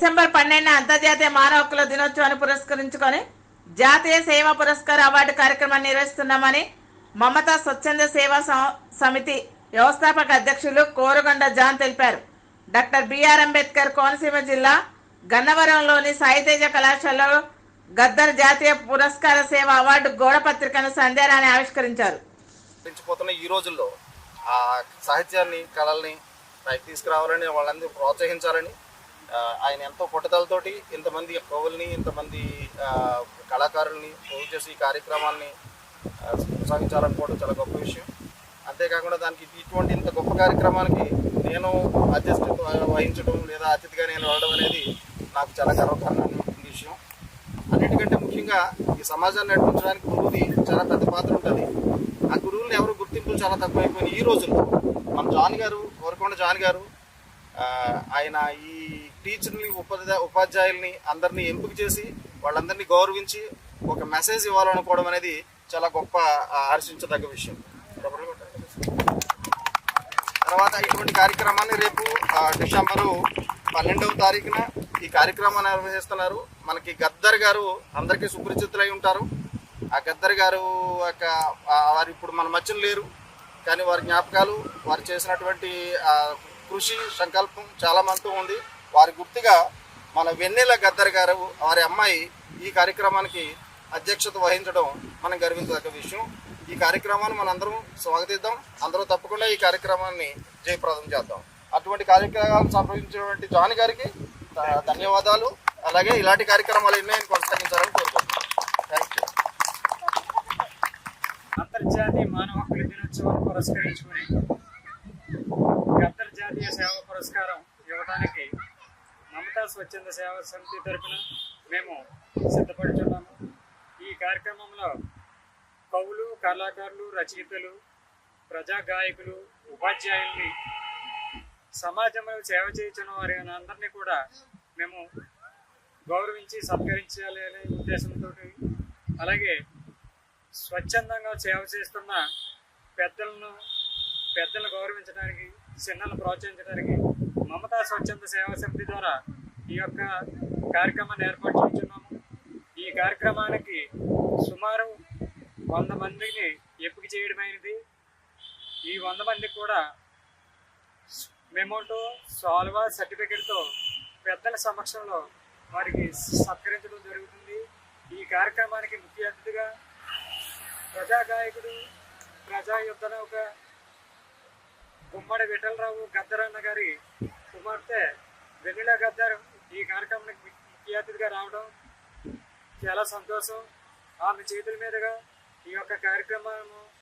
December 12 అంతర్జాతీయ మానవ హక్కుల దినోత్సవాన్ని పురస్కరించుకొని జాతీయ సేవా పురస్కార్ అవార్డు కార్యక్రమాన్ని నిర్వహిస్తున్నామని మమతా స్వచ్ఛంద సేవా సమితి వ్యవస్థాపక అధ్యక్షులు కోరుగొండ జాన్ తెలిపారు. డాక్టర్ బిఆర్ అంబేద్కర్ కోనసీమ జిల్లా గన్నవరంలోని సాయితేజ కళాశాలలో గద్దర్ జాతీయ పురస్కార సేవ అవార్డు గోడ పత్రికను సంధ్యారాణి ఆవిష్కరించారు. ఈ రోజుల్లో ఆ సాహిత్యాన్ని కళల్ని పైకి తీసుకురావాలని వాళ్ళందరూ ప్రోత్సహించాలని ఆయన ఎంతో పట్టుదలతోటి ఇంతమంది కవుల్ని ఇంతమంది కళాకారుల్ని పోగు చేసి ఈ కార్యక్రమాన్ని కొనసాగించాలనుకోవడం చాలా గొప్ప విషయం. అంతేకాకుండా దానికి ఇటువంటి ఇంత గొప్ప కార్యక్రమానికి నేను అధ్యక్షత వహించడం లేదా అతిథిగా నేను వెళ్ళడం అనేది నాకు చాలా గర్వకారణమైన విషయం. అన్నిటికంటే ముఖ్యంగా ఈ సమాజాన్ని నడిపించడానికి గురువుది చాలా పెద్ద పాత్ర ఉంటుంది. ఆ గురువులను ఎవరు గుర్తింపులు చాలా తక్కువైపోయినాయి ఈ రోజుల్లో. మన జాన్ గారు, కోరుకొండ జాన్ గారు, ఆయన ఈ టీచర్ని ఉపాధ్యాయుల్ని అందరినీ ఎంపిక చేసి వాళ్ళందరినీ గౌరవించి ఒక మెసేజ్ ఇవ్వాలనుకోవడం అనేది చాలా గొప్ప హర్షించదగ్గ విషయం. తర్వాత ఇటువంటి కార్యక్రమాన్ని రేపు డిసెంబరు 12వ తారీఖున ఈ కార్యక్రమాన్ని నిర్వహిస్తున్నారు. మనకి గద్దర్ గారు అందరికీ సుపరిచితులై ఉంటారు. ఆ గద్దర్ గారు వారు ఇప్పుడు మన మధ్యన లేరు, కానీ వారి జ్ఞాపకాలు, వారు చేసినటువంటి కృషి, సంకల్పం చాలా మనతో ఉంది. వారి గుర్తుగా మన వెన్నెల గద్దర్ గారు వారి అమ్మాయి ఈ కార్యక్రమానికి అధ్యక్షత వహించడం మనం గర్వించదగ్గ విషయం. ఈ కార్యక్రమాన్ని మనందరం స్వాగతిద్దాం. అందరూ తప్పకుండా ఈ కార్యక్రమాన్ని జయప్రదం చేద్దాం. అటువంటి కార్యక్రమాలు సంప్రదించినటువంటి జాన్ గారికి ధన్యవాదాలు. అలాగే ఇలాంటి కార్యక్రమాలు ఎన్నో కొనసాగించాలని కోరుకుంటున్నాను. Thank you. అంతర్జాతీయ మానవ హక్కుల దినోత్సవాన్ని పురస్కరించుకుని గద్దర్ జాతీయ సేవా పురస్కారం ఇవ్వడానికి మమతా స్వచ్ఛంద సేవా సమితి తరఫున మేము సిద్ధపడుతున్నాము. ఈ కార్యక్రమంలో కవులు, కళాకారులు, రచయితలు, ప్రజా గాయకులు, ఉపాధ్యాయుల్ని, సమాజంలో సేవ చేయించిన వారి అందరినీ కూడా మేము గౌరవించి సత్కరించాలి అనే ఉద్దేశంతో, అలాగే స్వచ్ఛందంగా సేవ చేస్తున్న పెద్దలను గౌరవించడానికి, చిన్నలను ప్రోత్సహించడానికి మమతా స్వచ్ఛంద సేవా సమితి ద్వారా ఈ యొక్క కార్యక్రమాన్ని ఏర్పాటు చేస్తున్నాము. ఈ కార్యక్రమానికి సుమారు 100 మందిని ఎంపిక చేయడమైనది. ఈ 100 మందికి కూడా మెమోటో, సాల్వా, సర్టిఫికెట్తో పెద్దల సమక్షంలో వారికి సత్కరించడం జరుగుతుంది. ఈ కార్యక్రమానికి ముఖ్య అతిథిగా ప్రజా గాయకుడు, ప్రజా యుద్ధ నౌక గుమ్మడి విఠలరావు గద్దర్ అన్న గారి కుమార్తె వెన్నెల గద్దర్ ఈ కార్యక్రమానికి ముఖ్య అతిథిగా రావడం చాలా సంతోషం. ఆమె చేతుల మీదుగా ఈ యొక్క కార్యక్రమం